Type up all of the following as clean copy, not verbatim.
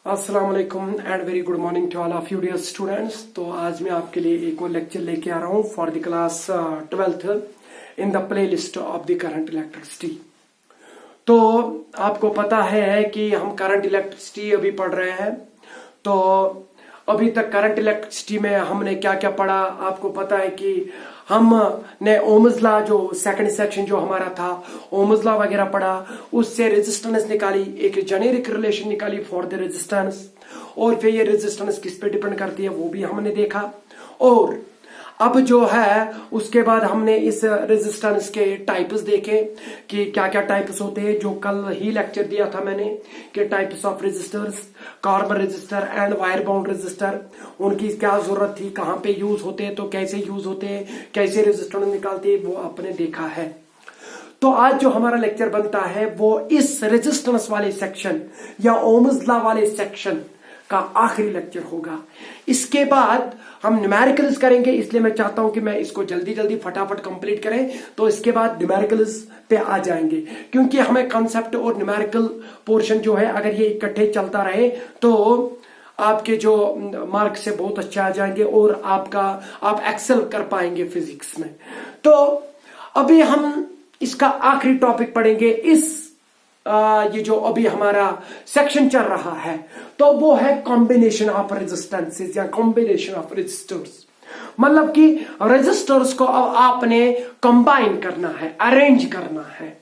अस्सलाम वालेकुम and very good morning to all of you dear students. तो आज मैं आपके लिए एक और लेक्चर लेके आ रहा हूँ for the class 12th in the playlist of the current electricity. तो आपको पता है कि हम करंट इलेक्ट्रिसिटी अभी पढ़ रहे हैं। तो अभी तक करंट इलेक्ट्रिसिटी में हमने क्या क्या पढ़ा, आपको पता है कि हमने ओम्स लॉ जो सेकंड सेक्शन जो हमारा था ओम्स लॉ वगैरह पढ़ा, उससे रेजिस्टेंस निकाली, एक जेनेरिक रिलेशन निकाली फॉर द रेजिस्टेंस, और फिर ये रेजिस्टेंस किस पे डिपेंड करती है वो भी हमने देखा। और अब जो है उसके बाद हमने इस रेजिस्टेंस के टाइप्स देखे कि क्या क्या टाइप्स होते हैं, जो कल ही लेक्चर दिया था मैंने कि types of resistors, carbon resistor and wire bound resistor, उनकी क्या जरूरत थी, कहां पे यूज होते हैं, तो कैसे यूज होते हैं, कैसे रेजिस्टेंस निकालते हैं, वो आपने देखा है। तो आज जो हमारा लेक्चर बनता है वो इस रेजिस्टेंस वाले सेक्शन या ओम्स लॉ वाले सेक्शन का आखिरी लेक्चर होगा। इसके बाद हम न्यूमेरिकल्स करेंगे, इसलिए मैं चाहता हूं कि मैं इसको जल्दी जल्दी फटाफट कंप्लीट करें, तो इसके बाद न्यूमेरिकल्स पे आ जाएंगे, क्योंकि हमें कॉन्सेप्ट और न्यूमेरिकल पोर्शन जो है अगर ये इकट्ठे चलता रहे तो आपके जो मार्क्स से बहुत अच्छे आ जाएंगे और आप एक्सेल कर पाएंगे फिजिक्स में। तो अभी हम इसका आखिरी टॉपिक पढ़ेंगे इस ये जो अभी हमारा सेक्शन चल रहा है, तो वो है कॉम्बिनेशन ऑफ रेजिस्टेंसेस या कॉम्बिनेशन ऑफ रेजिस्टर्स। मतलब कि रेजिस्टर्स को अब आपने कंबाइन करना है, अरेंज करना है।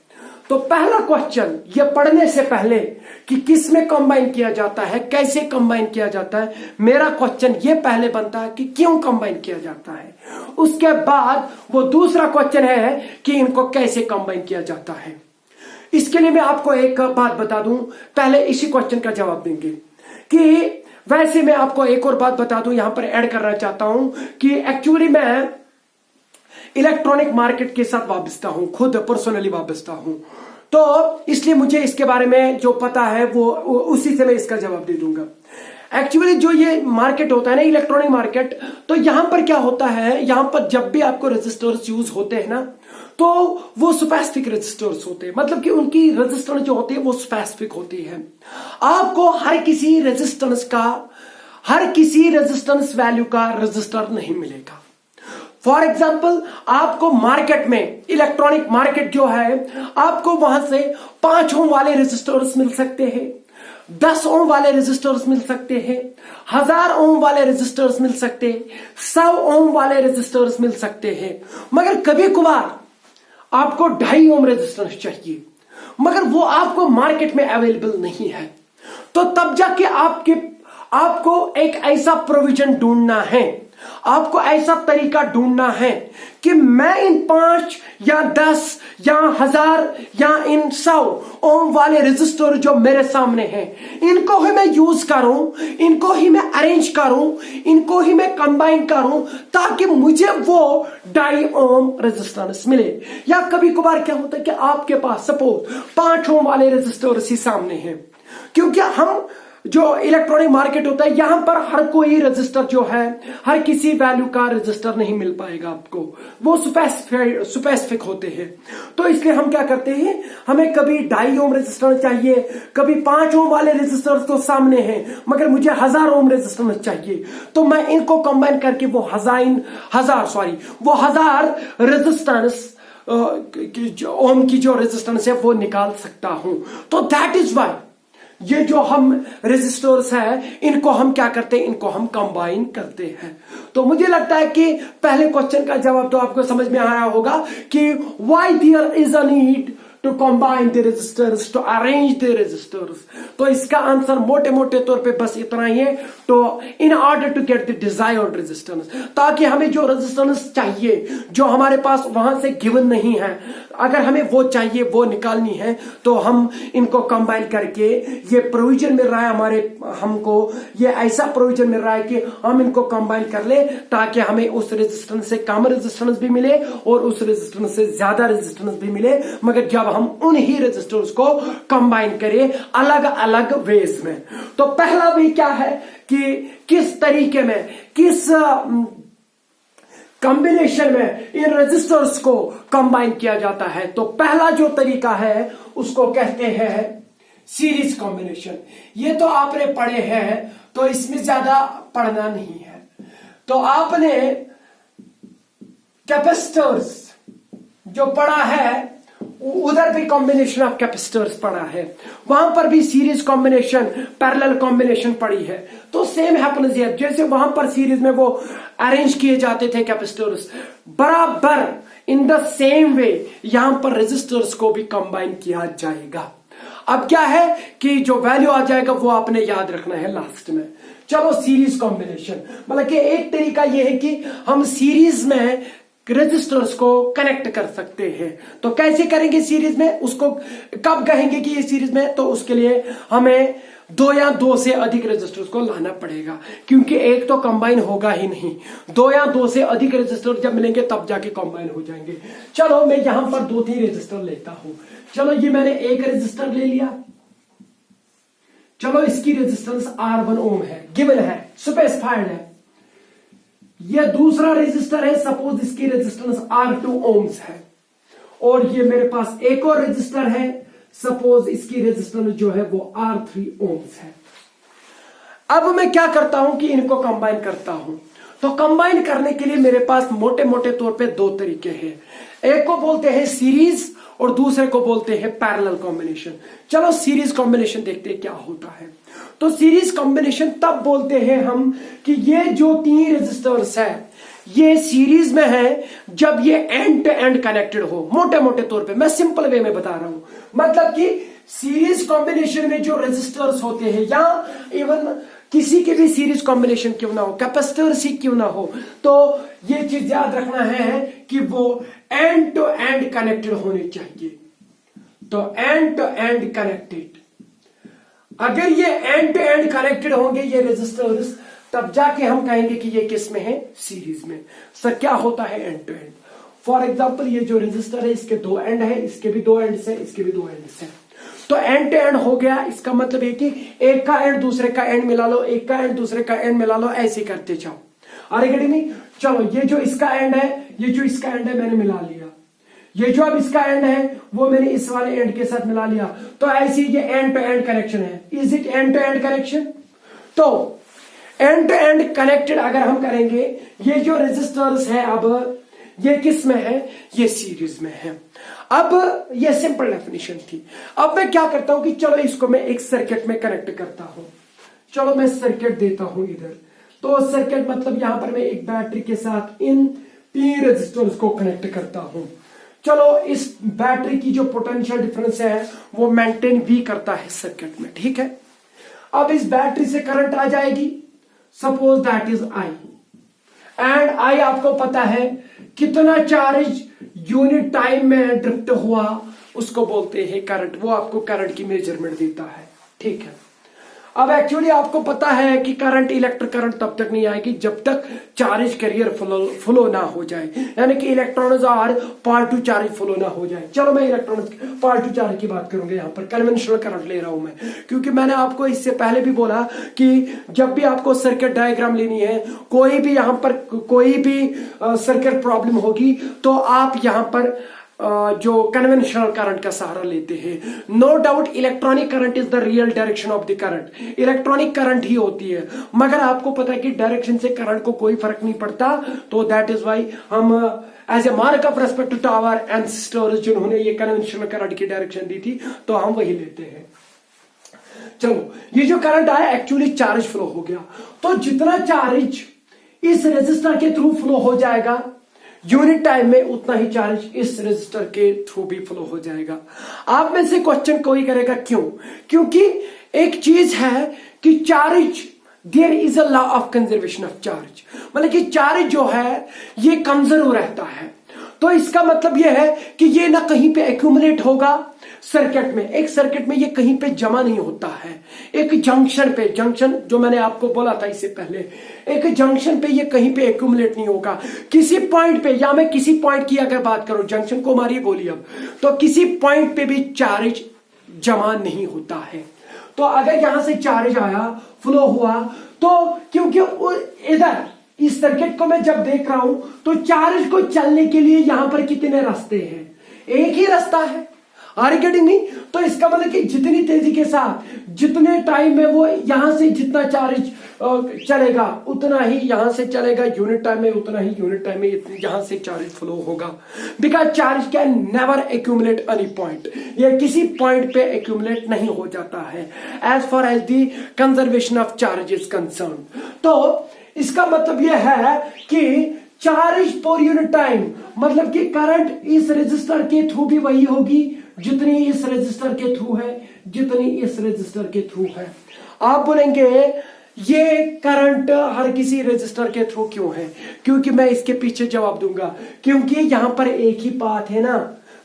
तो पहला क्वेश्चन ये पढ़ने से पहले कि किस में कंबाइन किया जाता है, कैसे कंबाइन किया जाता है, मेरा क्वेश्चन ये पहले बनता है कि क्यों कंबाइन किया जाता है। उसके बाद वो दूसरा क्वेश्चन है कि इनको कैसे कंबाइन किया जाता है। इसके लिए मैं आपको एक बात बता दूं, पहले इसी क्वेश्चन का जवाब देंगे कि वैसे मैं आपको एक और बात बता दूं, यहां पर ऐड करना चाहता हूं कि एक्चुअली मैं इलेक्ट्रॉनिक मार्केट के साथ वाबस्ता हूं, खुद पर्सनली वाबस्ता हूं, तो इसलिए मुझे इसके बारे में जो पता है वो उसी से मैं इसका जवाब दे दूंगा। एक्चुअली जो ये मार्केट होता है ना, इलेक्ट्रॉनिक मार्केट, तो यहां पर क्या होता है, यहां पर जब भी आपको रेजिस्टर्स यूज होते हैं ना, तो वो स्पेसिफिक रेजिस्टर्स होते हैं, मतलब कि उनकी रेजिस्टेंस जो होती है वो स्पेसिफिक होती है। आपको हर किसी रेजिस्टेंस वैल्यू का रेजिस्टर नहीं मिलेगा। फॉर एग्जाम्पल आपको मार्केट में, इलेक्ट्रॉनिक मार्केट जो है, आपको वहां से 5 ओम वाले रेजिस्टर्स मिल सकते हैं, 10 ओम वाले रेजिस्टर्स मिल सकते हैं, 1000 ओम वाले रेजिस्टर्स मिल सकते हैं, 100 ओम वाले रेजिस्टर्स मिल सकते हैं। मगर कभी कभार आपको 2.5 ओम रेजिस्टेंस चाहिए, मगर वो आपको मार्केट में अवेलेबल नहीं है। तो तब जाके आपको एक ऐसा प्रोविजन ढूंढना है, आपको ऐसा तरीका ढूंढना है कि मैं इन 5 या 10 या 1000 या इन 100 ओम वाले रेजिस्टर जो मेरे सामने हैं, इनको ही मैं यूज करूं, इनको ही मैं अरेंज करूं, इनको ही मैं कंबाइन करूं, ताकि मुझे वो 2.5 ओम रेजिस्टेंस मिले। या कभी कभार क्या होता है कि आपके पास सपोज 5 ओम वाले रेजिस्टर ही सामने हैं, क्योंकि हम जो इलेक्ट्रॉनिक मार्केट होता है यहां पर हर कोई रजिस्टर जो है, हर किसी वैल्यू का रजिस्टर नहीं मिल पाएगा आपको, वो स्पेसिफिक होते हैं। तो इसलिए हम क्या करते हैं, हमें कभी 2.5 ओम रजिस्टर चाहिए, कभी 5 ओम वाले रजिस्टर तो सामने हैं, मगर मुझे 1000 ओम रजिस्टर चाहिए, तो मैं इनको कंबाइन करके वो 1000 रेजिस्टेंस ओम की जो रेजिस्टेंस है वो निकाल सकता हूं। तो दैट इज वाई ये जो हम रेजिस्टर्स है इनको हम क्या करते हैं, इनको हम कंबाइन करते हैं। तो मुझे लगता है कि पहले क्वेश्चन का जवाब तो आपको समझ में आया होगा कि why there is a need to combine the resistors, to arrange the resistors. तो इसका आंसर मोटे मोटे तौर पे बस इतना ही है, तो in order to get the desired resistance, ताकि हमें जो रेजिस्टेंस चाहिए जो हमारे पास वहां से गिवन नहीं है, अगर हमें वो चाहिए, वो निकालनी है, तो हम इनको कंबाइन करके ये प्रोविजन मिल रहा है हमको ये ऐसा प्रोविजन मिल रहा है कि हम इनको कंबाइन कर ले, ताकि हमें उस रेजिस्टेंस से कम रेजिस्टेंस भी मिले और उस रेजिस्टेंस से ज्यादा रेजिस्टेंस भी मिले, मगर जब हम उन ही रेजिस्टर्स को कंबाइन करें अलग अलग वेज में। तो पहला भी क्या है कि किस तरीके में, किस कॉम्बिनेशन में इन रेजिस्टर्स को कंबाइन किया जाता है। तो पहला जो तरीका है उसको कहते हैं सीरीज कॉम्बिनेशन। ये तो आपने पढ़े हैं, तो इसमें ज्यादा पढ़ना नहीं है। तो आपने कैपेसिटर्स जो पढ़ा है, उधर भी कॉम्बिनेशन ऑफ कैपेसिटर्स पढ़ा है, वहां पर भी सीरीज कॉम्बिनेशन, पैरेलल कॉम्बिनेशन पढ़ी है। तो सेम हैपन्स हियर, जैसे वहां पर सीरीज में वो अरेंज किए जाते थे कैपेसिटर्स, बराबर इन द सेम वे यहां पर रेजिस्टर्स को भी कंबाइन किया जाएगा। अब क्या है कि जो वैल्यू आ जाएगा वो आपने याद रखना है लास्ट में। चलो सीरीज कॉम्बिनेशन, मतलब कि एक तरीका यह है कि हम सीरीज में रेजिस्टर्स को कनेक्ट कर सकते हैं। तो कैसे करेंगे सीरीज में, उसको कब कहेंगे कि ये सीरीज में, तो उसके लिए हमें दो या दो से अधिक रेजिस्टर्स को लाना पड़ेगा, क्योंकि एक तो कंबाइन होगा ही नहीं। दो या दो से अधिक रेजिस्टर जब मिलेंगे तब जाके कंबाइन हो जाएंगे। चलो मैं यहां पर 2-3 रेजिस्टर लेता हूं। चलो ये मैंने एक रेजिस्टर ले लिया। चलो इसकी रेजिस्टेंस R1 ओम है, गिवन है, स्पेसिफाइड है। यह दूसरा रेजिस्टर है, सपोज इसकी रेजिस्टेंस R2 ओम्स है। और ये मेरे पास एक और रेजिस्टर है, सपोज इसकी रेजिस्टेंस जो है वो R3 ओम्स है। अब मैं क्या करता हूं कि इनको कंबाइन करता हूं। तो कंबाइन करने के लिए मेरे पास मोटे मोटे तौर पे 2 तरीके हैं। एक को बोलते हैं सीरीज और दूसरे को बोलते हैं पैरेलल कॉम्बिनेशन। चलो सीरीज कॉम्बिनेशन देखते हैं क्या होता है। तो सीरीज कॉम्बिनेशन तब बोलते हैं हम कि ये जो 3 रेजिस्टर्स है ये सीरीज में है जब ये एंड टू एंड कनेक्टेड हो। मोटे मोटे तौर पे मैं सिंपल वे में बता रहा हूं, मतलब कि सीरीज कॉम्बिनेशन में जो रेजिस्टर्स होते हैं, या इवन किसी के भी सीरीज कॉम्बिनेशन क्यों ना हो, कैपेसिटर्स ही क्यों ना हो, तो ये चीज याद रखना है कि वो एंड टू एंड कनेक्टेड होने चाहिए। तो एंड टू एंड कनेक्टेड, अगर ये एंड टू एंड कनेक्टेड होंगे ये रेजिस्टर्स, तब जाके हम कहेंगे कि ये किस में है, सीरीज में। सर क्या होता है end to end? For example ये जो रेजिस्टर है इसके 2 एंड है, इसके भी 2 एंड है, इसके भी 2 एंड है। तो एंड टू एंड हो गया, इसका मतलब है कि एक का एंड दूसरे का एंड मिला लो, एक का एंड दूसरे का एंड मिला लो, ऐसे करते जाओ। अरे गड़ी नहीं, चलो ये जो इसका एंड है, ये जो इसका एंड है मैंने मिला लिया, ये जो अब इसका एंड है वो मैंने इस वाले एंड के साथ मिला लिया। तो ऐसे ये एंड टू एंड कनेक्शन है। Is it end to end connection? तो एंड टू एंड कनेक्टेड अगर हम करेंगे, ये जो रेजिस्टर्स है अब ये किस में है, ये सीरीज में है। अब ये सिंपल डेफिनेशन थी। अब मैं क्या करता हूं कि चलो इसको मैं एक सर्किट में कनेक्ट करता हूं। चलो मैं सर्किट देता हूं इधर। तो सर्किट मतलब यहां पर मैं एक बैटरी के साथ इन 3 रेजिस्टर्स को कनेक्ट करता हूं। चलो इस बैटरी की जो पोटेंशियल डिफरेंस है वो मेंटेन भी करता है सर्किट में, ठीक है। अब इस बैटरी से करंट आ जाएगी, suppose that is I, and I आपको पता है कितना चार्ज यूनिट टाइम में ड्रिफ्ट हुआ उसको बोलते हैं करंट। वो आपको करंट की मेजरमेंट देता है, ठीक है। अब एक्चुअली आपको पता है कि करंट, इलेक्ट्रिक करंट तब तक नहीं आएगी जब तक चार्ज कैरियर फ्लो ना हो जाए, यानी कि इलेक्ट्रॉन्स और पार्ट टू चार्ज फ्लो ना हो जाए। चलो मैं इलेक्ट्रॉन्स पार्ट टू चार्ज की बात करूंगा, यहाँ पर कन्वेंशनल करंट ले रहा हूं मैं, क्योंकि मैंने आपको इससे पहले भी बोला कि जब भी आपको सर्किट डायग्राम लेनी है, कोई भी यहाँ पर कोई भी सर्किट प्रॉब्लम होगी तो आप यहाँ पर जो कन्वेंशनल करंट का सहारा लेते हैं। No doubt electronic current is the real direction of the current. Electronic current ही होती है, मगर आपको पता है कि डायरेक्शन से करंट को कोई फर्क नहीं पड़ता। तो दैट इज वाई हम as a mark of respect to our ancestors जिन्होंने ये कन्वेंशनल करंट की डायरेक्शन दी थी, तो हम वही लेते हैं। चलो ये जो करंट आया एक्चुअली चार्ज फ्लो हो गया, तो जितना चार्ज इस रेजिस्टर के थ्रू फ्लो हो जाएगा यूनिट टाइम में, उतना ही चार्ज इस रेजिस्टर के थ्रू भी फ्लो हो जाएगा। आप में से क्वेश्चन कोई करेगा क्यों? क्योंकि एक चीज है कि charge, there is a law of conservation of charge, मतलब कि चार्ज जो है ये कंजर्व रहता है। तो इसका मतलब यह है कि ये ना कहीं पे एक्यूमुलेट होगा सर्किट में, एक सर्किट में ये कहीं पे जमा नहीं होता है। एक जंक्शन पे, जंक्शन जो मैंने आपको बोला था इससे पहले, एक जंक्शन पे ये कहीं पे एक्यूमुलेट नहीं होगा। किसी पॉइंट पे, या मैं किसी पॉइंट की अगर बात करूं, जंक्शन को मारिए गोली अब, तो किसी पॉइंट पे भी चार्ज जमा नहीं होता है। तो अगर यहां से चार्ज आया, फ्लो हुआ, तो क्योंकि इधर इस सर्किट को मैं जब देख रहा हूं तो चार्ज को चलने के लिए यहां पर कितने रास्ते हैं? एक ही रास्ता है। Are you getting me? तो इसका मतलब कि जितनी तेजी के साथ जितने टाइम में वो यहां से जितना चार्ज चलेगा उतना ही यहां से चलेगा यूनिट टाइम में, उतना ही यूनिट टाइम में यहां से चार्ज फ्लो होगा। Because charge can never accumulate any point, ये किसी पॉइंट पे एक्यूमुलेट नहीं हो जाता है as far as the conservation of charge is concern. तो इसका मतलब यह है कि चार्ज पर यूनिट टाइम मतलब कि करंट इस रेजिस्टर के थ्रू भी वही होगी जितनी इस रेजिस्टर के थ्रू है, जितनी इस रेजिस्टर के थ्रू है। आप बोलेंगे ये करंट हर किसी रेजिस्टर के थ्रू क्यों है? क्योंकि मैं इसके पीछे जवाब दूंगा, क्योंकि यहां पर एक ही पाथ है ना।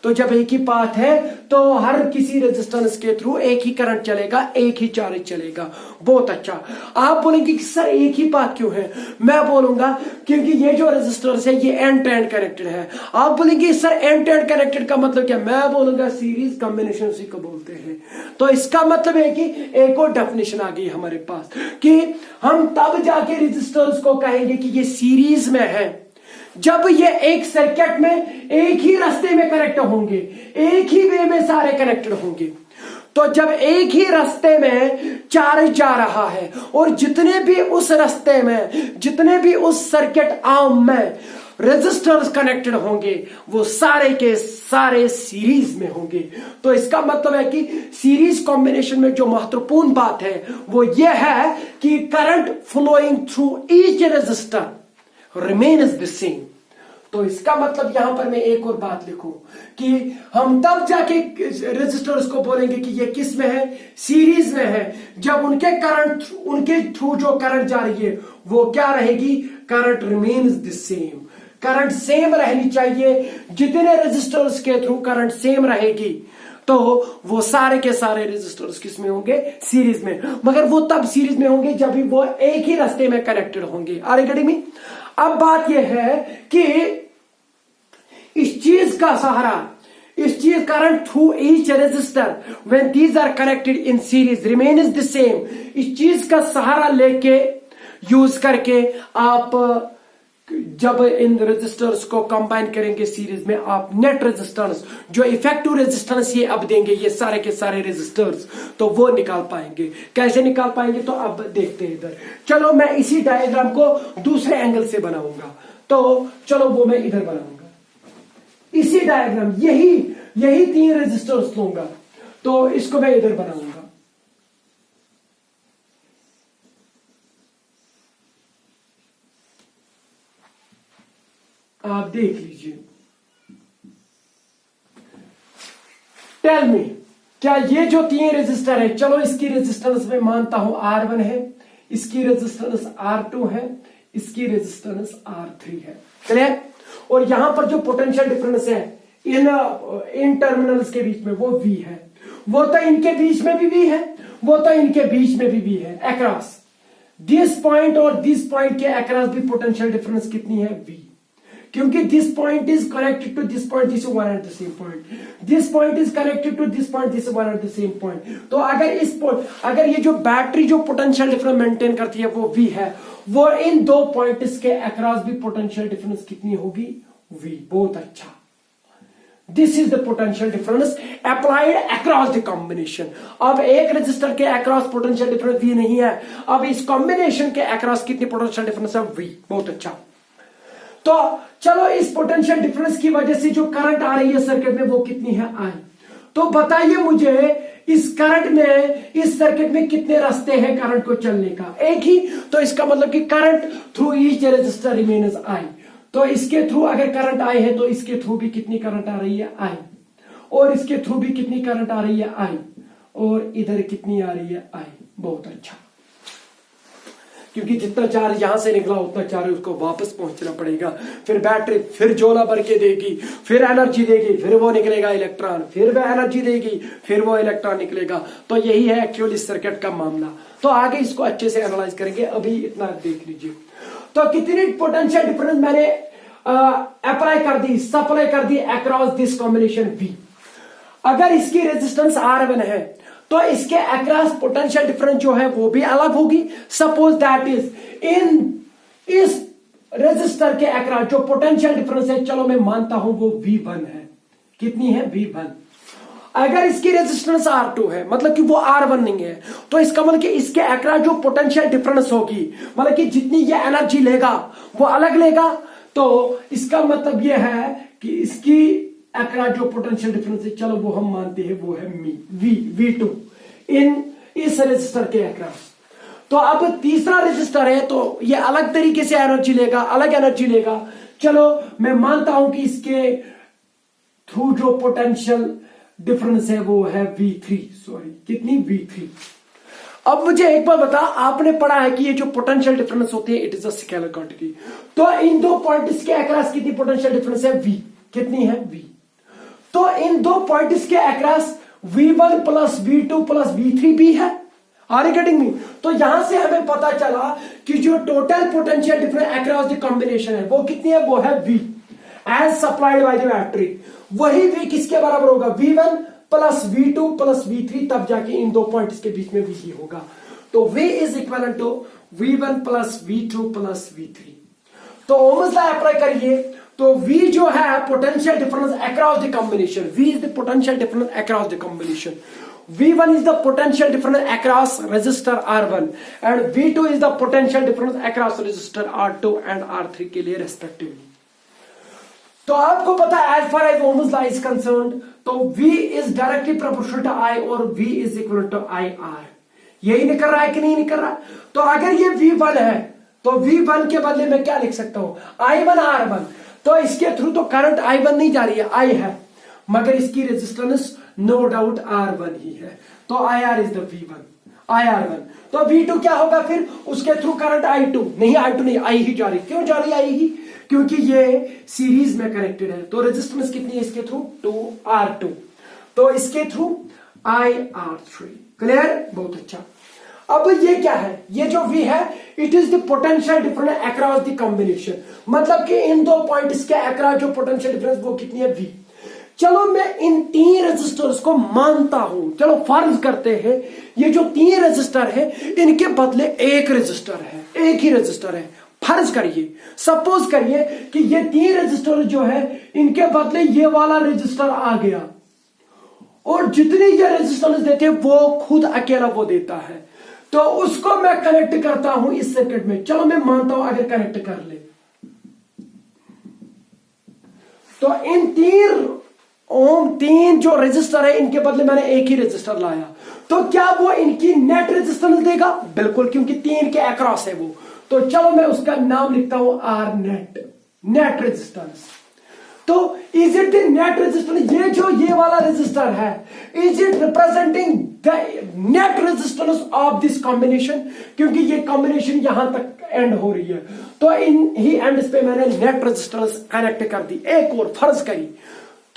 तो जब एक ही पाथ है तो हर किसी रेजिस्टेंस के थ्रू एक ही करंट चलेगा, एक ही चार्ज चलेगा। बहुत अच्छा। आप बोलेंगे कि सर एक ही पाथ क्यों है? मैं बोलूंगा क्योंकि ये जो रेजिस्टेंस है ये एंड टू एंड कनेक्टेड है। आप बोलेंगे sir end to end connected का मतलब क्या? मैं बोलूंगा सीरीज कॉम्बिनेशन उसी को बोलते हैं। तो इसका मतलब है कि एक और डेफिनेशन आ गई हमारे पास कि हम तब जाके रेजिस्टेंस को कहेंगे कि ये सीरीज में है जब ये एक सर्किट में एक ही रास्ते में कनेक्ट होंगे, एक ही वे में सारे कनेक्टेड होंगे। तो जब एक ही रास्ते में चार्ज जा रहा है और जितने भी उस रास्ते में, जितने भी उस सर्किट आर्म में रेजिस्टर्स कनेक्टेड होंगे वो सारे के सारे सीरीज में होंगे। तो इसका मतलब है कि सीरीज कॉम्बिनेशन में जो महत्वपूर्ण बात है वो ये है कि current flowing through each resistor remains the same। तो इसका मतलब यहां पर मैं एक और बात लिखूं कि हम तब जाके रेजिस्टर्स को बोलेंगे कि ये किस में है? सीरीज में है, जब उनके करंट, उनके थ्रू जो करंट जा रही है वो क्या रहेगी? Current remains the same. Current same रहनी चाहिए। जितने रेजिस्टर्स के थ्रू करंट सेम रहेगी तो वो सारे के सारे रेजिस्टर्स किस में होंगे? सीरीज में। मगर वो तब सीरीज में होंगे जब भी वो एक ही रास्ते में कनेक्टेड होंगे। Are you getting me? अब बात यह है कि इस चीज का सहारा, इस चीज current through each resistor when these are connected in series remains the same. इस चीज का सहारा लेके यूज करके आप जब इन रेजिस्टर्स को कंबाइन करेंगे सीरीज में, आप नेट रेजिस्टेंस जो इफेक्टिव रेजिस्टेंस ये अब देंगे ये सारे के सारे रेजिस्टर्स, तो वो निकाल पाएंगे। कैसे निकाल पाएंगे? तो अब देखते हैं इधर। चलो मैं इसी डायग्राम को दूसरे एंगल से बनाऊंगा, तो चलो वो मैं इधर बनाऊंगा। इसी डायग्राम यही 3 रेजिस्टर्स लूंगा, तो इसको मैं इधर बनाऊंगा। आप देख लीजिए। टेल मी, क्या ये जो 3 रेजिस्टर है, चलो इसकी रेजिस्टेंस में मानता हूं R1 है, इसकी रेजिस्टेंस R2 है, इसकी रेजिस्टेंस R3 है। क्लियर? और यहां पर जो पोटेंशियल डिफरेंस है इन टर्मिनल्स के बीच में वो V है। वो तो इनके बीच में भी V है, वो तो इनके बीच में भी V है। अक्रॉस दिस पॉइंट और दिस पॉइंट के अक्रॉस भी पोटेंशियल डिफरेंस कितनी है? V। क्योंकि this point is connected to this point, this one at the same point, this point is connected to this point, this one at the same point. तो अगर ये जो battery जो potential difference maintain करती है वो V है, वो इन 2 पॉइंट्स के अक्रॉस भी पोटेंशियल डिफरेंस कितनी होगी? V। बहुत अच्छा। This is the potential difference applied across the combination. अब एक रजिस्टर के अक्रॉस पोटेंशियल डिफरेंस V नहीं है, अब इस कॉम्बिनेशन के अक्रॉस कितनी पोटेंशियल डिफरेंस है? V। बहुत अच्छा। तो चलो इस पोटेंशियल डिफरेंस की वजह से जो करंट आ रही है सर्किट में वो कितनी है? I। तो बताइए मुझे इस करंट में, इस सर्किट में कितने रास्ते हैं करंट को चलने का? एक ही। तो इसका मतलब कि current through each resistor remains I। तो इसके थ्रू अगर करंट I है तो इसके थ्रू भी कितनी करंट आ रही है? I। और इसके थ्रू भी कितनी करंट आ रही है? I। और इधर कितनी आ रही है? I। बहुत अच्छा। क्योंकि जितना चार्ज यहां से निकला उतना चार्ज उसको वापस पहुंचना पड़ेगा, फिर बैटरी फिर जोला भर के देगी, फिर एनर्जी देगी, फिर वो निकलेगा इलेक्ट्रॉन, फिर वह एनर्जी देगी, फिर वो इलेक्ट्रॉन निकलेगा। तो यही है एक्चुअली सर्किट का मामला। तो आगे इसको अच्छे से एनालाइज करेंगे, अभी इतना देख लीजिए। तो कितनी पोटेंशियल डिफरेंस मैंने अप्लाई कर दी, सप्लाई कर दी अक्रॉस दिस कॉम्बिनेशन V। अगर इसकी रेजिस्टेंस R1 है तो इसके अक्रॉस पोटेंशियल डिफरेंस जो है वो भी अलग होगी। सपोज दैट इज इस रेजिस्टर के अक्रॉस जो पोटेंशियल डिफरेंस है, चलो मैं मानता हूं वो V1 है। कितनी है? V1। अगर इसकी रेजिस्टेंस R2 है, मतलब कि वो R1 नहीं है, तो इसका मतलब कि इसके अक्रॉस जो पोटेंशियल डिफरेंस होगी, मतलब कि जितनी ये एनर्जी लेगा वो अलग लेगा, तो इसका मतलब ये है कि इसकी अक्रॉस जो पोटेंशियल डिफरेंस है, चलो वो हम मानते हैं वो है V2 इस रेजिस्टर के अक्रॉस। तो अब तीसरा रेजिस्टर है, तो ये अलग तरीके से एनर्जी लेगा, अलग एनर्जी लेगा। चलो मैं मानता हूं कि इसके थ्रू जो पोटेंशियल डिफरेंस है वो है V3, सॉरी कितनी V3। अब मुझे एक बार बता, आपने पढ़ा है कि ये जो पोटेंशियल डिफरेंस होती है it is a scalar quantity, तो इन दो पॉइंट्स के अक्रॉस कितनी पोटेंशियल डिफरेंस है V, कितनी है V। तो इन दो पॉइंट्स के across V1 plus V2 plus V3 भी है। Are you getting me? तो यहां से हमें पता चला कि जो total potential difference across the combination है वो कितनी है, वो है V as supplied by the battery. वही V किसके बराबर होगा, V1 plus V2 plus V3, तब जाके इन दो पॉइंट्स के बीच में V होगा। तो V is equal to V1 plus V2 plus V3। तो ओम्स लॉ अप्लाई करिए, तो V जो है potential difference across the combination, V is the potential difference across the combination, V1 is the potential difference across resistor R1 and V2 is the potential difference across resistor R2 and R3 के लिए respectively। तो आपको पता है as far as Ohm's law is concerned, तो V is directly proportional to I और V is equal to IR। यही निकल रहा है कि नहीं निकल रहा? तो अगर ये V1 है तो V1 के बदले में क्या लिख सकता हूं, I1 R1। तो इसके थ्रू तो करंट I1 नहीं जा रही है, I है, मगर इसकी रेजिस्टेंस नो डाउट R1 ही है, तो IR is the V1, IR1। तो V2 क्या होगा फिर, उसके थ्रू करंट I2 नहीं, I2 नहीं, I ही जा रही। क्यों जा रही है I ही? क्योंकि ये सीरीज में कनेक्टेड है, तो रेजिस्टेंस कितनी है इसके थ्रू, 2R2, तो इसके थ्रू IR3। क्लियर? बहुत अच्छा। अब ये क्या है, ये जो V है it is the potential difference across the combination, मतलब कि इन दो पॉइंट्स के अक्रॉस जो पोटेंशियल डिफरेंस वो कितनी है, V। चलो मैं इन तीन रेजिस्टर्स को मानता हूं, चलो फर्ज करते हैं ये जो तीन रेजिस्टर है इनके बदले एक रेजिस्टर है, एक ही रेजिस्टर है। फर्ज करिए, सपोज करिए कि ये तीन रेजिस्टर जो है इनके बदले ये वाला रेजिस्टर आ गया, और जितनी ये रेजिस्टेंस देते हैं वो खुद अकेला वो देता है, तो उसको मैं कनेक्ट करता हूं इस सर्किट में। चलो मैं मानता हूं अगर कनेक्ट कर ले, तो इन तीन जो रेजिस्टर है इनके बदले मैंने एक ही रेजिस्टर लाया, तो क्या वो इनकी नेट रेजिस्टेंस देगा? बिल्कुल, क्योंकि तीन के अक्रॉस है वो। तो चलो मैं उसका नाम लिखता हूं आर नेट, नेट रेजिस्टेंस। तो is it the net resistance, ये वाला रेजिस्टर है, is it representing the net resistance of this combination? क्योंकि ये कॉम्बिनेशन यहां तक एंड हो रही है, तो इन ही एंड्स पे मैंने नेट रेजिस्टेंस कनेक्ट कर दी। एक और फर्ज करी,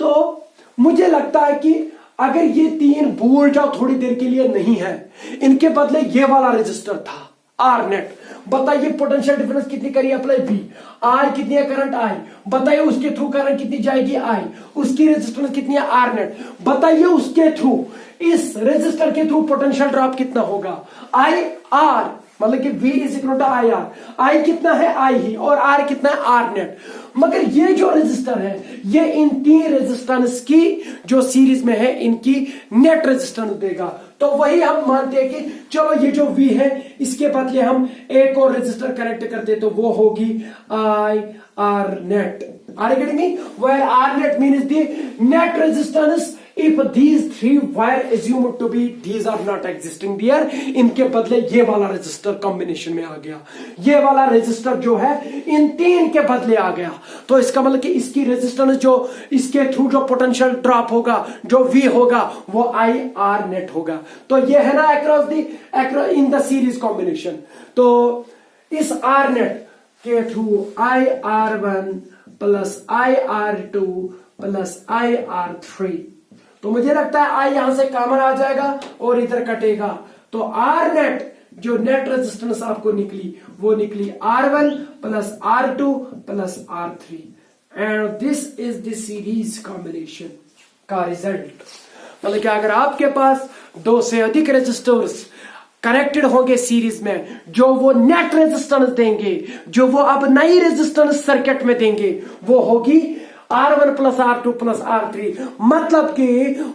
तो मुझे लगता है कि अगर ये तीन भूल जाओ थोड़ी देर के लिए नहीं है, इनके बदले ये वाला रेजिस्टर था आर नेट, बताइए पोटेंशियल डिफरेंस कितनी करी अप्लाई, V। आर कितनी है करंट I, बताइए उसके थ्रू करंट कितनी जाएगी I, उसकी रेजिस्टेंस कितनी है आर नेट, बताइए उसके थ्रू इस रेजिस्टर के थ्रू पोटेंशियल ड्रॉप कितना होगा, IR, मतलब कि V is equal to IR। I कितना है I ही, और R कितना है R नेट। मगर ये जो रेजिस्टर है ये इन तीन रेजिस्टेंस की जो सीरीज में है इनकी नेट रेजिस्टेंस देगा। तो वही हम मानते हैं कि चलो ये जो V है इसके बदले हम एक और रेजिस्टर कनेक्ट करते तो वो होगी IR net. Are you getting me? Where R net means the net resistance if these three were assumed to be, these are not existing there, इनके बदले ये वाला रेजिस्टर कॉम्बिनेशन में आ गया, ये वाला रेजिस्टर जो है इन तीन के बदले आ गया। तो इसका मतलब कि इसकी रेजिस्टेंस जो इसके थ्रू जो पोटेंशियल ड्रॉप होगा जो V होगा वो IR नेट होगा। तो ये है ना across in the series combination, तो इस R नेट के through IR1 plus IR2 plus IR3, तो मुझे लगता है I यहां से कॉमन आ जाएगा और इधर कटेगा, तो R नेट जो नेट रेजिस्टेंस आपको निकली वो निकली R1 plus R2 plus R3, and this is the series combination का रिजल्ट। मतलब कि अगर आपके पास दो से अधिक रेजिस्टर्स कनेक्टेड होंगे सीरीज में, जो वो नेट रेजिस्टेंस देंगे, जो वो अब नई रेजिस्टेंस सर्किट में देंगे, वो होगी R1 plus R2 plus R3, मतलब कि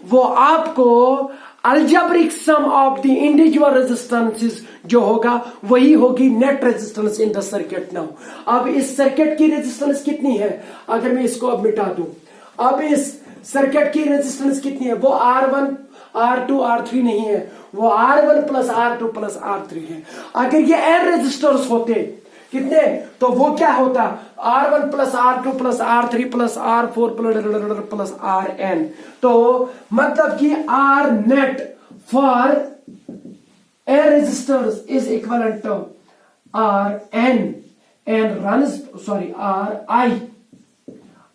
वो आपको algebraic sum of the individual resistances जो होगा वही होगी net resistance in the circuit. Now अब इस सर्किट की रेजिस्टेंस कितनी है, अगर मैं इसको अब मिटा दूं, अब इस सर्किट की रेजिस्टेंस कितनी है, वो R1 R2 R3 नहीं है, वो R1 plus R2 plus R3 है। अगर ये n रेजिस्टर्स होते कितने, तो वो क्या होता, R1 plus R2 plus R3 plus R4 plus Rn। तो मतलब कि R net for n resistors is equal to Rn and runs, sorry,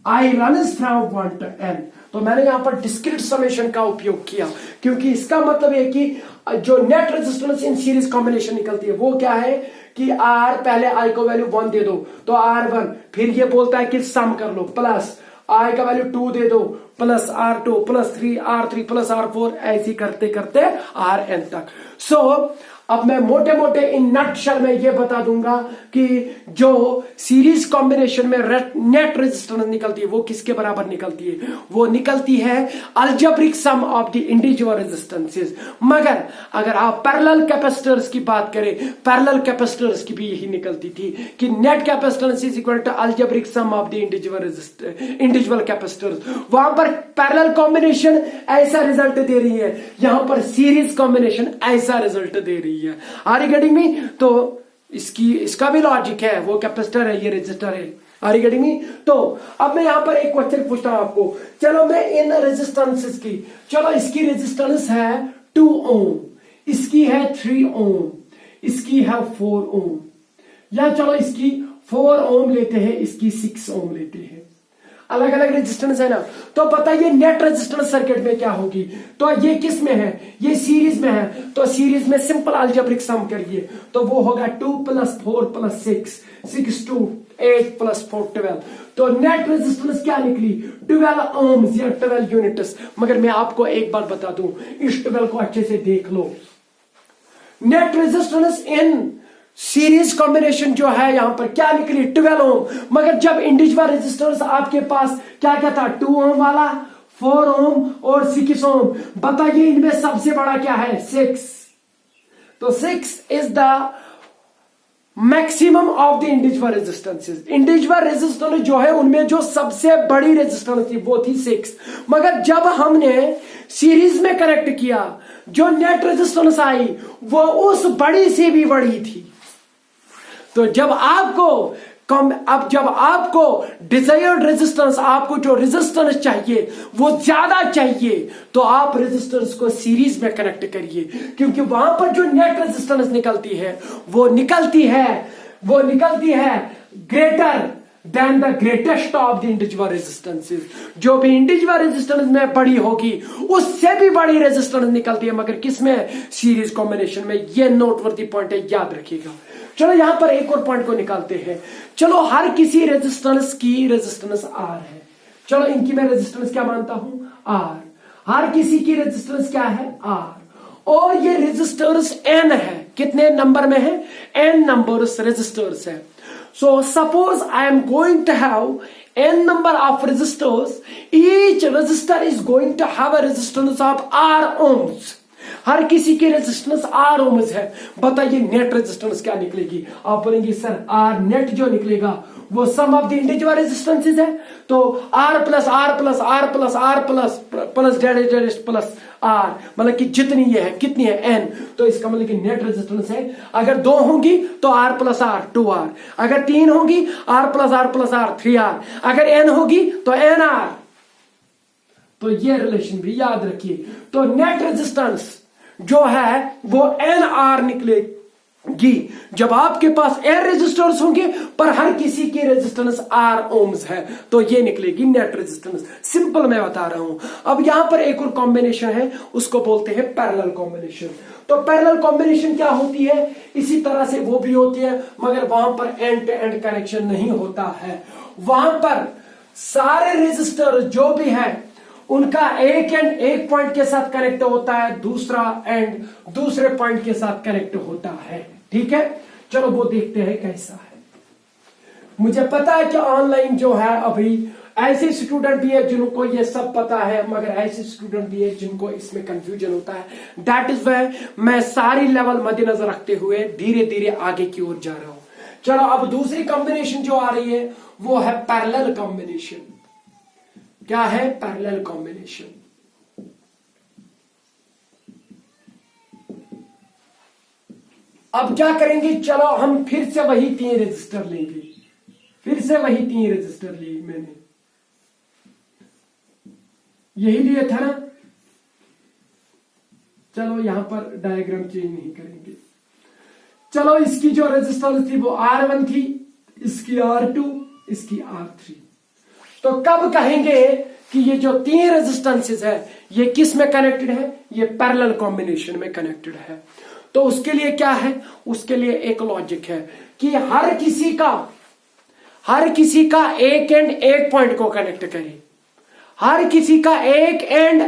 I runs from 1 to n। तो मैंने यहां पर डिस्क्रीट समेशन का उपयोग किया, क्योंकि इसका मतलब है कि जो net resistance in series combination निकलती है वो क्या है कि R, पहले I को वैल्यू 1 दे दो तो R1, फिर ये बोलता है कि सम कर लो, प्लस I का वैल्यू 2 दे दो, plus R2 plus 3 R3 plus R4, ऐसी करते करते Rn तक। सो अब मैं मोटे मोटे इन नटशेल में ये बता दूंगा कि जो सीरीज कॉम्बिनेशन में नेट रेजिस्टेंस निकलती है वो किसके बराबर निकलती है, वो निकलती है algebraic sum of the individual resistances. मगर अगर आप पैरेलल कैपेसिटर्स की बात करें, पैरेलल कैपेसिटर्स की भी यही निकलती थी कि net capacitance is equal to algebraic sum of the individual capacitors. वहां पर पैरेलल कॉम्बिनेशन ऐसा रिजल्ट दे रही है, यहां पर सीरीज कॉम्बिनेशन ऐसा रिजल्ट दे रही है। Are you getting me? तो इसका भी लॉजिक है, वो कैपेसिटर है, ये रेजिस्टर है। Are you getting me? तो अब मैं यहां पर एक क्वेश्चन पूछता हूं आपको, चलो मैं इन रेजिस्टेंसेस की, चलो इसकी रेजिस्टेंस है 2 ओम, इसकी है 3 ओम, इसकी है 4 ओम, या चलो इसकी 4 ओम लेते हैं, इसकी 6 ओम लेते हैं, अलग अलग रेजिस्टेंस है ना। तो बताइए नेट रेजिस्टेंस सर्किट में क्या होगी, तो ये किस में है, ये सीरीज में है, तो सीरीज में सिंपल अलजेब्रिक सम करिए तो वो होगा 2 प्लस 4 प्लस 6 2 8 प्लस 4 12। तो नेट रेजिस्टेंस क्या निकली, 12 ओम्स या 12 यूनिट्स। मगर मैं आपको एक बार बता दूं, इस 12 को अच्छे से देख लो, net resistance in series combination जो है यहां पर क्या निकली, 12 ओम। मगर जब इंडिविजुअल रेजिस्टेंस आपके पास क्या क्या था, 2 ओम वाला, 4 ओम और 6 ओम। बताइए इनमें सबसे बड़ा क्या है, 6। तो 6 is the maximum of the individual resistances. Individual resistance जो है उनमें जो सबसे बड़ी रेजिस्टेंस थी वो थी 6। मगर जब हमने सीरीज में कनेक्ट किया, जो नेट रेजिस्टेंस आई वो उस बड़ी से भी बड़ी थी। तो जब आपको डिजायर्ड रेजिस्टेंस, आपको जो रेजिस्टेंस चाहिए वो ज्यादा चाहिए, तो आप रेजिस्टेंस को सीरीज में कनेक्ट करिए, क्योंकि वहां पर जो नेट रेजिस्टेंस निकलती है वो निकलती है greater than the greatest of the individual resistances. जो भी इंडिविजुअल रेजिस्टेंस में बड़ी होगी उससे भी बड़ी रेजिस्टेंस निकलती है, मगर किसमें, सीरीज कॉम्बिनेशन में। ये नोटवर्दी पॉइंट है, याद रखिएगा। चलो यहां पर एक और पॉइंट को निकालते हैं। चलो हर किसी रेजिस्टेंस की रेजिस्टेंस R है, चलो इनकी मैं रेजिस्टेंस क्या मानता हूं, R। हर किसी की रेजिस्टेंस क्या है, R। और ये रेजिस्टेंस N है, कितने नंबर में है, N नंबर्स रेजिस्टर्स है। So suppose I am going to have n number of resistors, each resistor is going to have a resistance of R ohms। हर किसी की रेजिस्टेंस R ohms है। बताइए net resistance क्या निकलेगी, आप बोलेंगे सर R नेट जो निकलेगा वो सम ऑफ द इंडिविजुअल रेजिस्टेंसेस है, तो R plus R plus R plus R plus plus dead plus R, मतलब कि जितनी ये है कितनी है N, तो इसका मतलब कि नेट रेजिस्टेंस है। अगर 2 होंगी तो R प्लस R 2R, अगर 3 होंगी R प्लस R 3R, अगर N होगी तो NR। तो ये रिलेशन भी याद रखिए। तो नेट रेजिस्टेंस जो है वो NR निकलेगी जब आपके पास N रेजिस्टर्स होंगे पर हर किसी की रेजिस्टेंस R ओम्स है, तो ये निकलेगी नेट रेजिस्टेंस। सिंपल मैं बता रहा हूं। अब यहां पर एक और कॉम्बिनेशन है, उसको बोलते हैं पैरेलल कॉम्बिनेशन। तो पैरेलल कॉम्बिनेशन क्या होती है, इसी तरह से वो भी होती है, मगर वहां पर एंड टू एंड कनेक्शन नहीं होता है। वहां पर सारे रेजिस्टर जो भी है उनका एक एंड एक पॉइंट के साथ कनेक्ट होता है, दूसरा एंड दूसरे पॉइंट के साथ कनेक्ट होता है। ठीक है, चलो वो देखते हैं कैसा है। मुझे पता है कि ऑनलाइन जो है अभी ऐसे स्टूडेंट भी है जिनको ये सब पता है, मगर ऐसे स्टूडेंट भी है जिनको इसमें कंफ्यूजन होता है। दैट इज वाई मैं सारी लेवल मद्देनजर रखते हुए धीरे धीरे आगे की ओर जा रहा हूं। चलो अब दूसरी कॉम्बिनेशन जो आ रही है वो है पैरेलल कॉम्बिनेशन। क्या है? Parallel combination. अब क्या करेंगे? चलो हम फिर से वही 3 रजिस्टर लेंगे, फिर से वही 3 रजिस्टर लिए मैंने, यही लिए था ना। चलो यहां पर डायग्राम चेंज नहीं करेंगे। चलो इसकी जो रेजिस्टेंस थी वो R1 थी, इसकी R2, इसकी R3। तो कब कहेंगे कि ये जो 3 रेजिस्टेंसेस है ये किस में कनेक्टेड है? ये पैरेलल कॉम्बिनेशन में कनेक्टेड है। तो उसके लिए क्या है? उसके लिए एक लॉजिक है कि हर किसी का एक एंड एक पॉइंट को कनेक्ट करे, हर किसी का एक एंड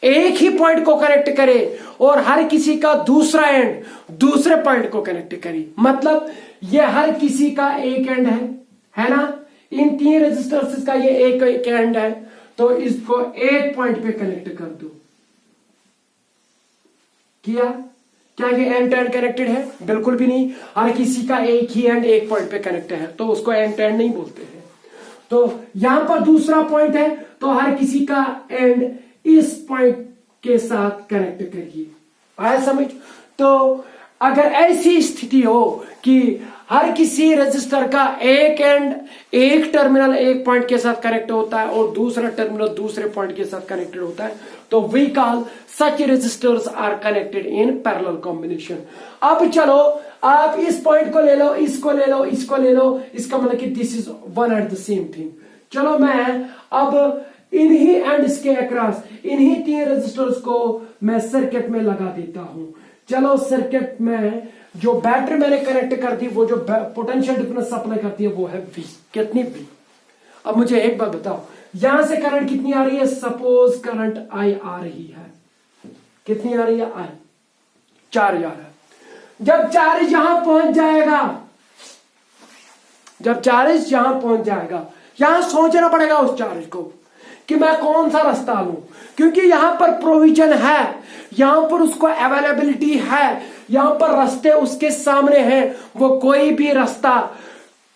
एक ही पॉइंट को कनेक्ट करे और हर किसी का दूसरा एंड दूसरे पॉइंट को कनेक्ट करे। मतलब ये हर किसी का एक एंड है ना, इन 3 रेजिस्टेंसेस का ये एक एंड है, तो इसको एक पॉइंट पे कनेक्ट कर दो। किया? क्या ये एंड टू एंड कनेक्टेड है? बिल्कुल भी नहीं। हर किसी का एक ही एंड एक पॉइंट पे कनेक्ट है, तो उसको एंड टू एंड नहीं बोलते हैं। तो यहां पर दूसरा पॉइंट है, तो हर किसी का एंड इस पॉइंट के साथ कनेक्ट करिए। आया समझ? तो अगर ऐसी स्थिति हो कि हर किसी रजिस्टर का एक एंड एक टर्मिनल एक पॉइंट के साथ कनेक्ट होता है और दूसरा टर्मिनल दूसरे पॉइंट के साथ कनेक्टेड होता है, तो we call such resistors are connected in parallel combination. अब चलो आप इस पॉइंट को ले लो, इसको ले लो, इसको ले लो, इसका मतलब कि this is one and the same thing. चलो मैं अब इन्हीं एंड्स के अक्रॉस इन्हीं 3 रजिस्टर्स को मैं सर्किट में लगा देता हूं। चलो सर्किट में जो बैटरी मैंने कनेक्ट कर दी, वो जो पोटेंशियल डिफरेंस सप्लाई करती है वो है V। कितनी? V। अब मुझे एक बात बताओ, यहां से करंट कितनी आ रही है? सपोज करंट I आ रही है। कितनी आ रही है? I। चार्ज आ रहा है। जब चार्ज यहां पहुंच जाएगा, यहां सोचना पड़ेगा उस चार्ज को कि मैं कौन सा रास्ता लूं, क्योंकि यहां पर प्रोविजन है, यहां पर उसको अवेलेबिलिटी है, यहां पर रास्ते उसके सामने हैं, वो कोई भी रास्ता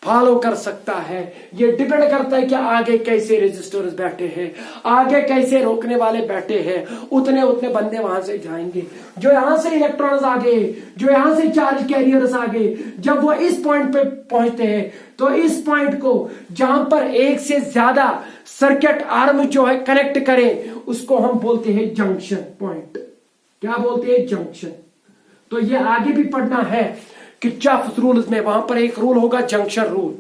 फॉलो कर सकता है। ये डिपेंड करता है कि आगे कैसे रजिस्टर्स बैठे हैं, आगे कैसे रोकने वाले बैठे हैं, उतने बंदे वहां से जाएंगे। जो यहां से इलेक्ट्रॉन्स आ गए, जो यहां से चार्ज कैरियर्स आ गए, जब वो इस पॉइंट पे पहुंचते हैं तो इस पॉइंट को जहां पर एक से ज्यादा सर्किट आर्म जो है कनेक्ट करें, उसको हम बोलते हैं जंक्शन पॉइंट। क्या बोलते हैं? जंक्शन। तो ये आगे भी पढ़ना है किरचॉफ रूल्स में, वहां पर एक रूल होगा जंक्शन रूल।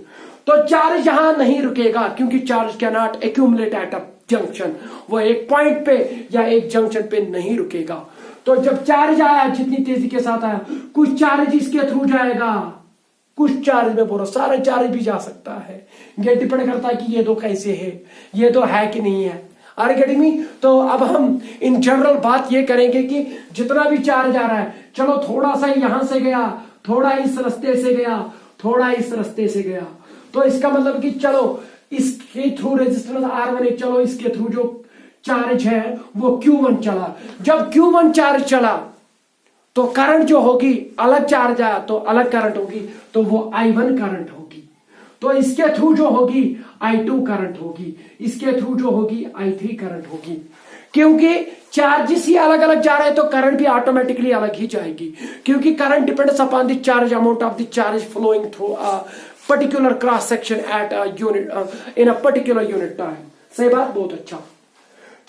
तो चार्ज यहां नहीं रुकेगा, क्योंकि charge can not accumulate at a junction. वो एक पॉइंट पे या एक जंक्शन पे नहीं रुकेगा। तो जब चार्ज आया, जितनी तेजी के साथ आया, कुछ चार्ज इसके थ्रू जाएगा, कुछ चार्ज में बोलो सारा चार्ज भी जा सकता है। ये डिपेंड करता है कि ये दो कैसे है, ये दो है कि नहीं है। Are getting me? तो अब हम इन जनरल बात ये करेंगे कि जितना भी चार्ज आ रहा है, चलो थोड़ा सा यहां से गया, थोड़ा इस रास्ते से गया, थोड़ा इस रास्ते से गया, तो इसका मतलब कि चलो इसके थ्रू रेजिस्टेंस R1 चलो इसके थ्रू जो चार्ज है वो Q1 चला। जब Q1 चार्ज चला तो करंट जो होगी, अलग चार्ज आया तो अलग करंट होगी, तो वो I1 करंट होगी। तो इसके थ्रू जो होगी I2 करंट होगी, इसके थ्रू जो होगी I3 करंट होगी। क्योंकि चार्जेस ही अलग अलग जा रहे हैं तो करंट भी ऑटोमेटिकली अलग ही जाएगी, क्योंकि current depends upon the charge amount of the charge flowing through a particular cross section at a unit in a particular unit time. सही बात? बहुत अच्छा।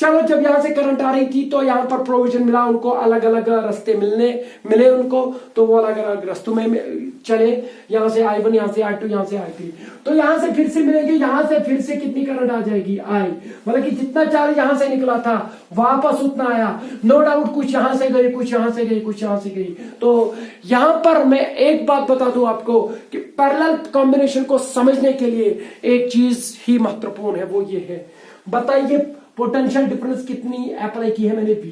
चलो जब यहां से करंट आ रही थी तो यहां पर प्रोविजन मिला उनको, अलग अलग रास्ते मिले उनको, तो वो अलग अलग रास्तों में चले। यहां से I1, यहां से I2, यहां से I3, तो यहां से फिर से मिलेंगे, यहां से फिर से कितनी करंट आ जाएगी? I। मतलब कि जितना चार्ज यहां से निकला था वापस उतना आया। नो डाउट कुछ यहां से गई, कुछ यहां से गई, कुछ यहां से गई। तो यहां पर मैं एक बात बता दूं आपको कि पैरेलल कॉम्बिनेशन को समझने के लिए एक चीज ही महत्वपूर्ण है, वो ये है, बताइए पोटेंशियल डिफरेंस कितनी अप्लाई की है मैंने? V।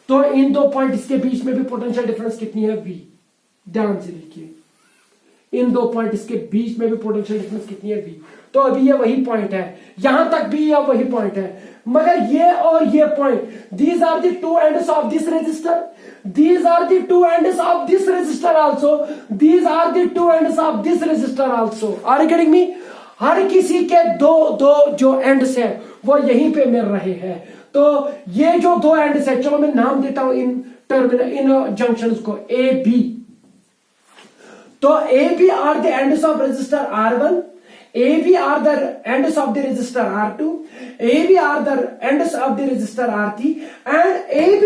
तो इन दो पॉइंट्स के बीच में भी पोटेंशियल डिफरेंस कितनी है? V। ध्यान से देखिए, इन दो पॉइंट्स के बीच में भी पोटेंशियल डिफरेंस कितनी है, V। तो अभी ये वही पॉइंट है, यहां तक भी यह वही पॉइंट है, मगर ये और ये point, these are the two ends of this resistor, these are the two ends of this resistor also, these are the two ends of this resistor also, are you getting me? हर किसी के दो दो जो ends है वो यहीं पे मिल रहे हैं। तो ये जो दो एंड्स है, चलो मैं नाम देता हूं इन टर्मिनल, इन जंक्शंस को ए बी। तो A B are the ends of resistor R1, AB are the ends of the resistor R2, AB are the ends of the resistor R3, and AB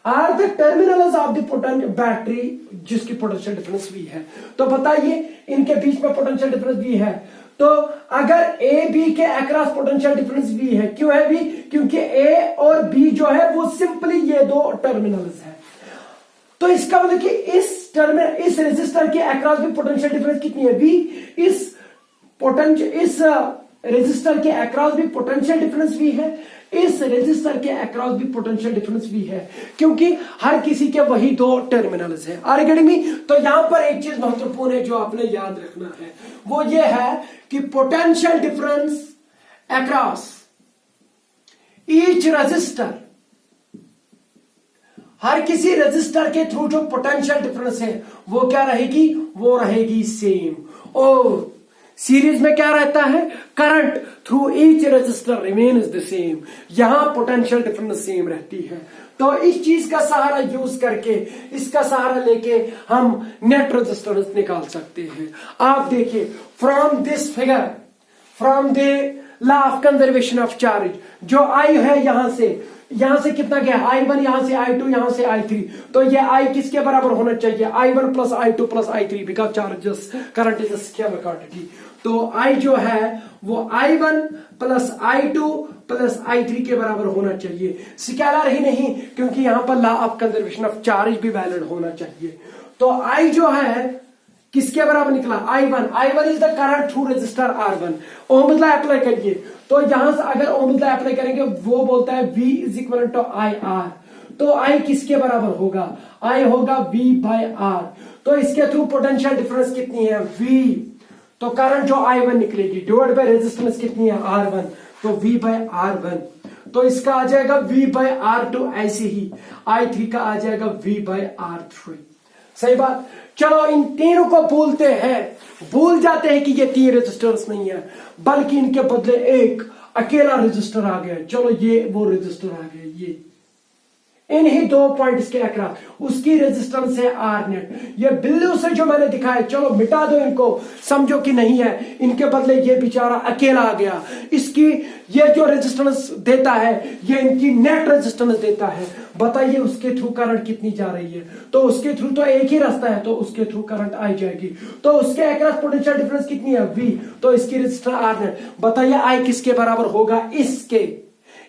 are the terminals of the battery जिसकी potential difference V है। तो बताइए इनके बीच में potential difference V है, तो अगर A B के अक्रॉस पोटेंशियल डिफरेंस V है, क्यों है V? क्योंकि A और B जो है वो सिंपली ये दो टर्मिनल्स है। तो इसका मतलब कि इस रेजिस्टर के अक्रॉस भी पोटेंशियल डिफरेंस कितनी है, V। इस रेजिस्टर के अक्रॉस भी पोटेंशियल डिफरेंस V है, इस रेजिस्टर के अक्रॉस भी पोटेंशियल डिफरेंस V है, क्योंकि हर किसी के वही दो टर्मिनल्स है। Are getting me? तो यहां पर एक चीज महत्वपूर्ण है जो आपने याद रखना है, वो ये है कि potential difference across each resistor, हर किसी रेजिस्टर के थ्रू जो पोटेंशियल डिफरेंस है वो क्या रहेगी, वो रहेगी सेम। और सीरीज में क्या रहता है, current through each resistor remains the same, यहां पोटेंशियल डिफरेंस सेम रहती है। तो इस चीज का सहारा यूज करके, इसका सहारा लेके हम नेट रेजिस्टेंस निकाल सकते हैं। आप देखिए from this figure, from the law of conservation of charge, जो आई है यहां से कितना गया, I1 यहां से I2 यहां से I3, तो ये I किसके बराबर होना चाहिए, I1 plus I2 plus I3, because charges current is scalar quantity. तो I जो है वो I1 plus I2 plus I3 के बराबर होना चाहिए, स्केलर ही नहीं, क्योंकि यहां पर law of conservation of charge भी वैलिड होना चाहिए। तो I जो है किसके बराबर निकला, I1 is the current through resistor R1। Ohm's law apply करिए, तो यहां से अगर ओम्स लॉ अप्लाई करेंगे वो बोलता है V is equal to IR, तो I किसके बराबर होगा, I होगा V बाय R। तो इसके थ्रू पोटेंशियल डिफरेंस कितनी है, V। तो करंट जो I1 निकलेगी डिवाइड बाय रेजिस्टेंस कितनी है, R1, तो V बाय R1। तो इसका आ जाएगा V बाय R2, ऐसे ही I3 का आ जाएगा V बाय R3। सही बात। चलो इन तीनों को भूल जाते हैं कि ये तीन रेजिस्टर्स नहीं है, बल्कि इनके बदले एक अकेला रेजिस्टर आ गया। चलो ये वो रेजिस्टर आ गया, ये इन्हीं दो पॉइंट्स के अक्रॉस उसकी रेजिस्टेंस है R नेट। ये बिल्लू से जो मैंने दिखाया, चलो मिटा दो इनको, समझो कि नहीं है, इनके बदले ये बेचारा अकेला आ गया। इसकी ये जो रेजिस्टेंस देता है ये इनकी नेट रेजिस्टेंस देता है। बताइए उसके थ्रू करंट कितनी जा रही है, तो उसके थ्रू तो एक ही रास्ता है, तो उसके थ्रू करंट आई जाएगी। तो उसके अक्रॉस पोटेंशियल डिफरेंस कितनी है, V। तो इसकी रेजिस्टेंस R नेट। बताइए I किसके बराबर होगा, इसके,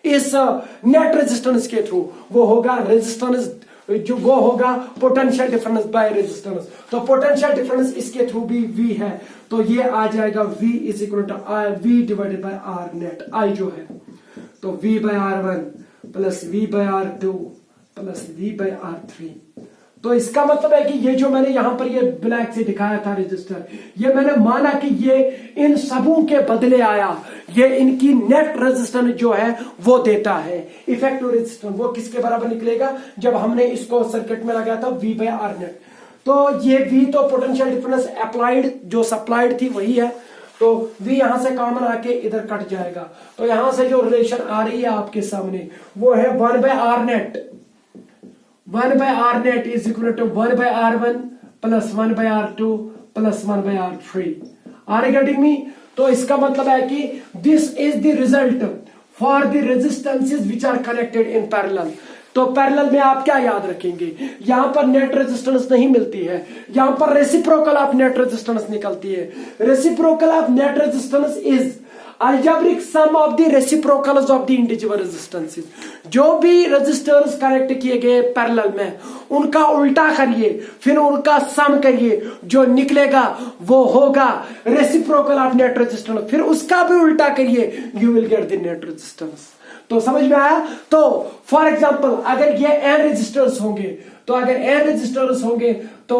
इस नेट रेजिस्टेंस के थ्रू, वो होगा रेजिस्टेंस, जो वो होगा पोटेंशियल डिफरेंस बाय रेजिस्टेंस। तो पोटेंशियल डिफरेंस इसके थ्रू भी V है, तो ये आ जाएगा V is equal to V divided by R net, I जो है। तो V by R1 plus V by R2 plus V by R3। तो इसका मतलब है कि ये जो मैंने यहां पर ये ब्लैक से दिखाया था रेजिस्टर, ये मैंने माना कि ये इन सबों के बदले आया, ये इनकी नेट रेजिस्टेंस जो है वो देता है। इफेक्टिव रेजिस्टेंस वो किसके बराबर निकलेगा, जब हमने इसको सर्किट में लगाया था V बाय R नेट। तो ये V तो पोटेंशियल डिफरेंस अप्लाइड जो सप्लाइड थी वही है, तो V यहां से कॉमन आके इधर कट जाएगा। तो यहां से जो रिलेशन आ रही है आपके सामने वो है 1 by R net, 1 by R net is equal to 1 by R1 plus 1 by R2 plus 1 by R3। Are you getting me? तो इसका मतलब है कि this is the result for the resistances which are connected in parallel। तो parallel में आप क्या याद रखेंगे, यहां पर नेट रेजिस्टेंस नहीं मिलती है, यहां पर रेसिप्रोकल ऑफ नेट रेजिस्टेंस निकलती है। Reciprocal of net resistance is algebraic sum of the reciprocals of the individual resistances। जो भी रेजिस्टर्स कनेक्ट किए गए पैरेलल में उनका उल्टा करिए, फिर उनका सम करिए, जो निकलेगा वो होगा रेसिप्रोकल ऑफ नेट रेजिस्टेंस, फिर उसका भी उल्टा करिए, you will get the net resistance. तो समझ में आया। तो फॉर एग्जांपल अगर ये n रेजिस्टर्स होंगे तो अगर n रेजिस्टर्स होंगे तो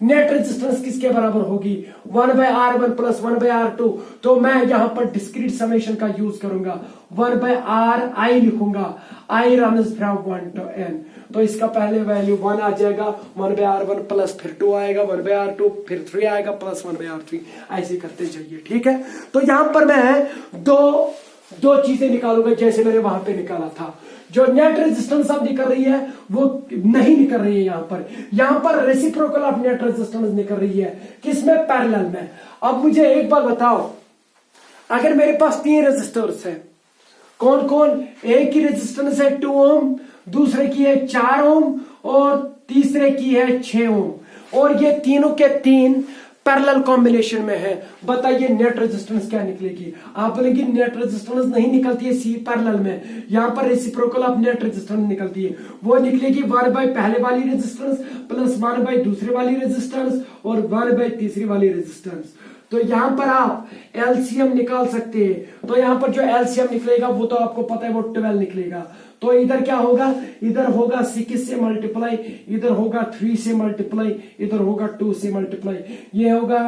नेट रेजिस्टेंस किसके बराबर होगी 1/R1 प्लस 1/R2। तो मैं यहां पर डिस्क्रीट समेशन का यूज करूंगा 1/RI लिखूंगा, I runs from 1 to n। तो इसका पहले वैल्यू 1 आ जाएगा, 1/R1 प्लस फिर 2 आएगा, 1/R2 फिर 3 आएगा प्लस 1/R3, ऐसे करते जाइए। ठीक है, तो यहां पर मैं दो चीजें निकालूंगा जैसे मैंने वहां पे निकाला था। जो नेट रेजिस्टेंस अब निकल रही है वो नहीं निकल रही है यहां पर रेसिप्रोकल ऑफ नेट रेजिस्टेंस निकल रही है, किसमें, पैरेलल में। अब मुझे एक बात बताओ, अगर मेरे पास 3 रेजिस्टर्स है, कौन कौन, एक की रेजिस्टेंस है 2 ओम, दूसरे की है 4 ओम और तीसरे की है 6 ओम, और ये तीनों के तीन पैरेलल कॉम्बिनेशन में है। बताइए नेट रेजिस्टेंस क्या निकलेगी। आप बोलेंगे नेट रेजिस्टेंस नहीं निकलती है सी पैरेलल में, यहां पर रेसिप्रोकल ऑफ नेट रेजिस्टेंस निकलती है। वो निकलेगी 1 पहले वाली रेजिस्टेंस प्लस 1 दूसरे वाली रेजिस्टेंस और 1 तीसरी वाली रेजिस्टेंस। तो यहां पर आप एलसीएम निकाल सकते हैं। तो यहां पर जो एलसीएम निकलेगा वो तो आपको पता है वो 12 निकलेगा। तो इधर क्या होगा, इधर होगा 6 से मल्टीप्लाई, इधर होगा 3 से मल्टीप्लाई, इधर होगा 2 से मल्टीप्लाई, ये होगा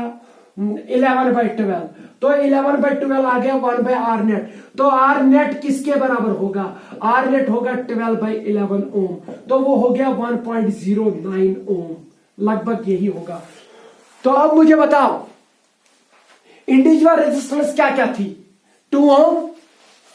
11/12। तो 11/12 आ गया 1/R नेट। तो R नेट किसके बराबर होगा, R नेट होगा 12/11 ओम। तो वो हो गया 1.09 ओम, लगभग यही होगा। तो अब मुझे बताओ इंडिविजुअल रेजिस्टेंस क्या क्या थी, 2 ओम,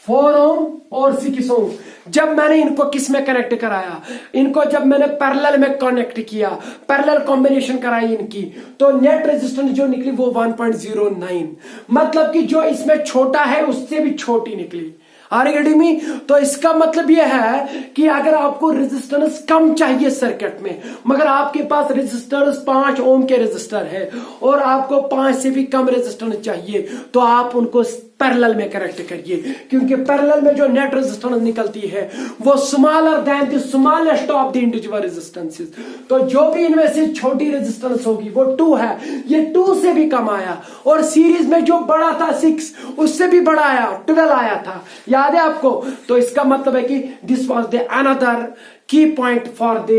4 ओम और 6 ओम। जब मैंने इनको किस में कनेक्ट कराया, इनको जब मैंने पैरेलल में कनेक्ट किया, पैरेलल कॉम्बिनेशन कराई इनकी, तो नेट रेजिस्टेंस जो निकली वो 1.09, मतलब कि जो इसमें छोटा है उससे भी छोटी निकली। आर में तो इसका मतलब यह है कि अगर आपको रेजिस्टेंस कम चाहिए सर्किट में, मगर आपके पास रेजिस्टेंस 5 ओम के रेजिस्टर है और आपको 5 से भी कम रेजिस्टेंस चाहिए, तो आप उनको पैरेलल में कनेक्ट करिए, क्योंकि पैरेलल में जो नेट रेजिस्टेंस निकलती है वो smaller than the smallest of the individual resistances. तो जो भी इनमें से छोटी रेजिस्टेंस होगी वो 2 है, ये 2 से भी कम आया, और सीरीज में जो बड़ा था 6 उससे भी बड़ा आया, 12 आया था, याद है आपको। तो इसका मतलब है कि this was the another key point for the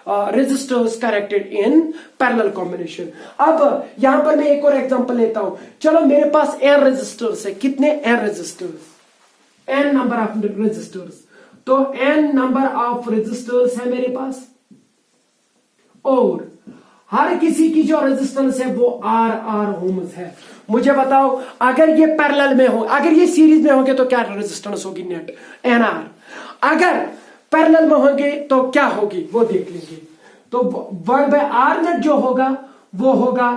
resistors connected in parallel combination. अब यहां पर मैं एक और एग्जांपल लेता हूं। चलो मेरे पास n रेजिस्टर्स है, कितने n resistors, n number of resistors. तो n नंबर ऑफ रेजिस्टर्स है मेरे पास, और हर किसी की जो रेजिस्टेंस है वो R ओम्स है। मुझे बताओ अगर ये पैरेलल में हो, अगर ये सीरीज में होंगे तो क्या रेजिस्टेंस होगी, नेट NR। अगर पैरेलल में होंगे तो क्या होगी वो देख लीजिए। तो 1/R नेट जो होगा वो होगा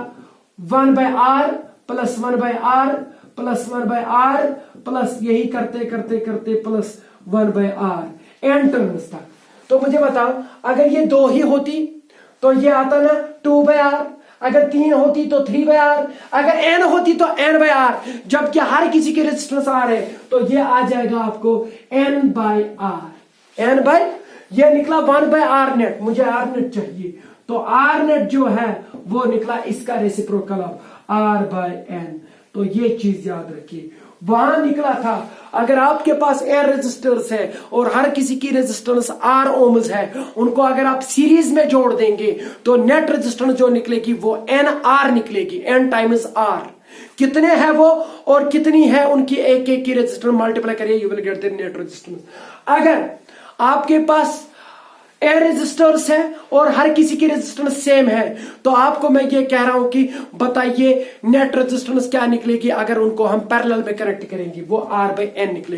1/R plus 1/R plus 1/R plus यही करते करते करते प्लस 1/R n टर्म्स तक। तो मुझे बताओ अगर ये 2 ही होती तो ये आता ना 2/R, अगर 3 होती तो 3/R, अगर n होती तो n/R, जबकि हर किसी के रेजिस्टेंस R है तो ये आ जाएगा आपको n/R। ये निकला 1/R नेट, मुझे R नेट चाहिए, तो R नेट जो है वो निकला इसका रेसिप्रोकल ऑफ R/n। तो ये चीज याद रखिए, वहां निकला था अगर आपके पास n रेजिस्टर्स है और हर किसी की रेजिस्टेंस R ओम्स है, उनको अगर आप सीरीज में जोड़ देंगे तो नेट रेजिस्टेंस जो निकलेगी वो NR निकलेगी, n टाइम्स R। कितने हैं वो और कितनी है उनकी एक एक की रेजिस्टेंस मल्टीप्लाई करिए, you will get the net resistance. अगर आपके पास n रेजिस्टर्स है और हर किसी की रेजिस्टेंस सेम है, तो आपको मैं ये कह रहा हूं कि बताइए नेट रेजिस्टेंस क्या निकलेगी अगर उनको हम पैरेलल में कनेक्ट करेंगे, वो R/n निकलेगी।